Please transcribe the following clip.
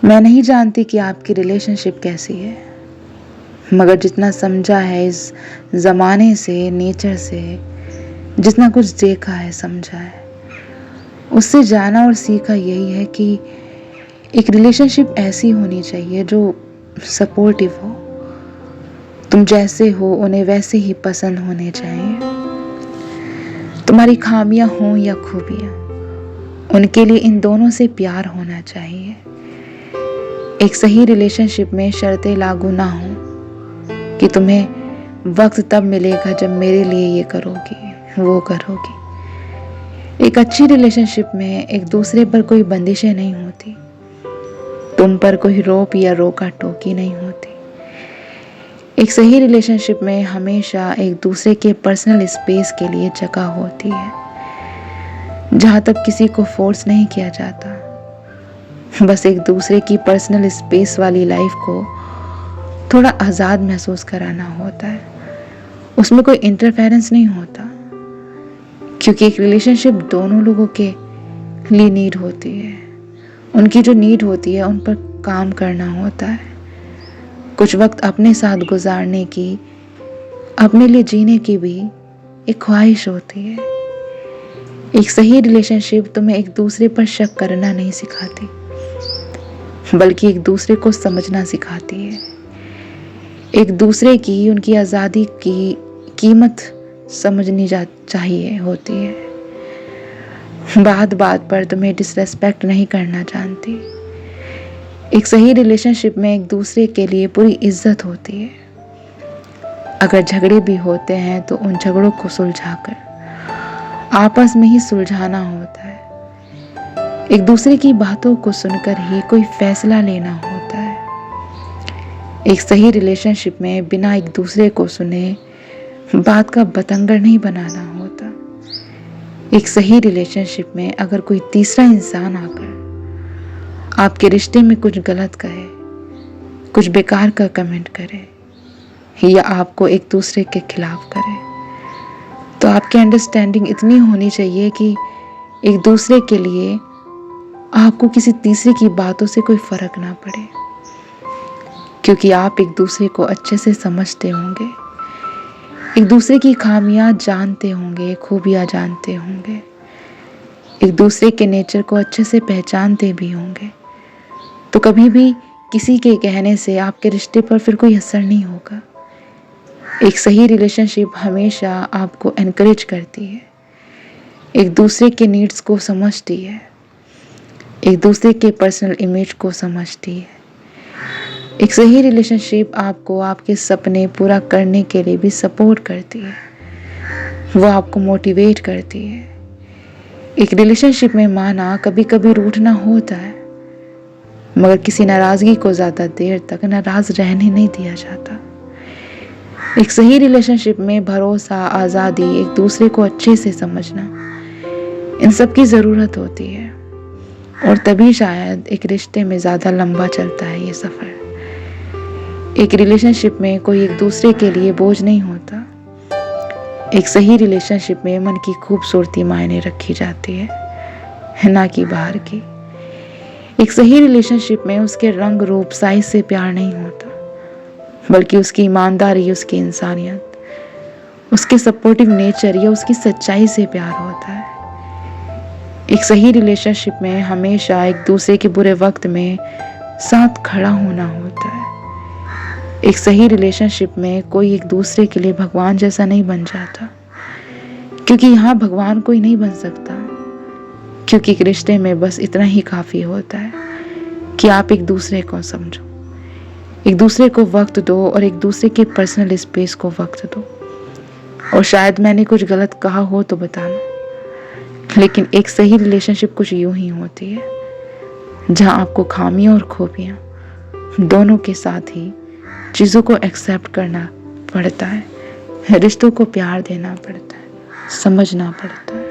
मैं नहीं जानती कि आपकी रिलेशनशिप कैसी है, मगर जितना समझा है इस ज़माने से, नेचर से, जितना कुछ देखा है, समझा है, उससे जाना और सीखा यही है कि एक रिलेशनशिप ऐसी होनी चाहिए जो सपोर्टिव हो। तुम जैसे हो उन्हें वैसे ही पसंद होने चाहिए। तुम्हारी खामियां हों या खूबियां, उनके लिए इन दोनों से प्यार होना चाहिए। एक सही रिलेशनशिप में शर्तें लागू ना हो कि तुम्हें वक्त तब मिलेगा जब मेरे लिए ये करोगी, वो करोगी। एक अच्छी रिलेशनशिप में एक दूसरे पर कोई बंदिशें नहीं होती, तुम पर कोई रोप या रोका टोकी नहीं होती। एक सही रिलेशनशिप में हमेशा एक दूसरे के पर्सनल स्पेस के लिए जगह होती है, जहाँ तक किसी को फोर्स नहीं किया जाता। बस एक दूसरे की पर्सनल स्पेस वाली लाइफ को थोड़ा आज़ाद महसूस कराना होता है। उसमें कोई इंटरफेरेंस नहीं होता, क्योंकि एक रिलेशनशिप दोनों लोगों के लिए नीड होती है। उनकी जो नीड होती है उन पर काम करना होता है। कुछ वक्त अपने साथ गुजारने की, अपने लिए जीने की भी एक ख्वाहिश होती है। एक सही रिलेशनशिप तुम्हें एक दूसरे पर शक करना नहीं सिखाती, बल्कि एक दूसरे को समझना सिखाती है। एक दूसरे की, उनकी आज़ादी की कीमत समझनी चाहिए होती है। बात बात पर तुम्हें डिसरेस्पेक्ट नहीं करना जानती। एक सही रिलेशनशिप में एक दूसरे के लिए पूरी इज्जत होती है। अगर झगड़े भी होते हैं तो उन झगड़ों को सुलझाकर आपस में ही सुलझाना होता है। एक दूसरे की बातों को सुनकर ही कोई फैसला लेना होता है। एक सही रिलेशनशिप में बिना एक दूसरे को सुने बात का बतंगड़ नहीं बनाना होता। एक सही रिलेशनशिप में अगर कोई तीसरा इंसान आकर आपके रिश्ते में कुछ गलत कहे, कुछ बेकार का कमेंट करे या आपको एक दूसरे के खिलाफ करे, तो आपकी अंडरस्टैंडिंग इतनी होनी चाहिए कि एक दूसरे के लिए आपको किसी तीसरे की बातों से कोई फर्क ना पड़े, क्योंकि आप एक दूसरे को अच्छे से समझते होंगे, एक दूसरे की खामियां जानते होंगे, खूबियां जानते होंगे, एक दूसरे के नेचर को अच्छे से पहचानते भी होंगे। तो कभी भी किसी के कहने से आपके रिश्ते पर फिर कोई असर नहीं होगा। एक सही रिलेशनशिप हमेशा आपको एनकरेज करती है, एक दूसरे के नीड्स को समझती है, एक दूसरे के पर्सनल इमेज को समझती है। एक सही रिलेशनशिप आपको आपके सपने पूरा करने के लिए भी सपोर्ट करती है, वो आपको मोटिवेट करती है। एक रिलेशनशिप में माना कभी कभी रूठना होता है, मगर किसी नाराज़गी को ज़्यादा देर तक नाराज़ रहने नहीं दिया जाता। एक सही रिलेशनशिप में भरोसा, आज़ादी, एक दूसरे को अच्छे से समझना, इन सब की ज़रूरत होती है, और तभी शायद एक रिश्ते में ज़्यादा लंबा चलता है ये सफ़र। एक रिलेशनशिप में कोई एक दूसरे के लिए बोझ नहीं होता। एक सही रिलेशनशिप में मन की खूबसूरती मायने रखी जाती है, ना कि बाहर की। एक सही रिलेशनशिप में उसके रंग, रूप, साइज से प्यार नहीं होता, बल्कि उसकी ईमानदारी, उसकी इंसानियत, उसके सपोर्टिव नेचर या उसकी सच्चाई से प्यार होता है। एक सही रिलेशनशिप में हमेशा एक दूसरे के बुरे वक्त में साथ खड़ा होना होता है। एक सही रिलेशनशिप में कोई एक दूसरे के लिए भगवान जैसा नहीं बन जाता, क्योंकि यहाँ भगवान कोई नहीं बन सकता, क्योंकि एक रिश्ते में बस इतना ही काफ़ी होता है कि आप एक दूसरे को समझो, एक दूसरे को वक्त दो और एक दूसरे के पर्सनल स्पेस को वक्त दो। और शायद मैंने कुछ गलत कहा हो तो बताना, लेकिन एक सही रिलेशनशिप कुछ यूं ही होती है, जहां आपको खामियां और खूबियां दोनों के साथ ही चीज़ों को एक्सेप्ट करना पड़ता है, रिश्तों को प्यार देना पड़ता है, समझना पड़ता है।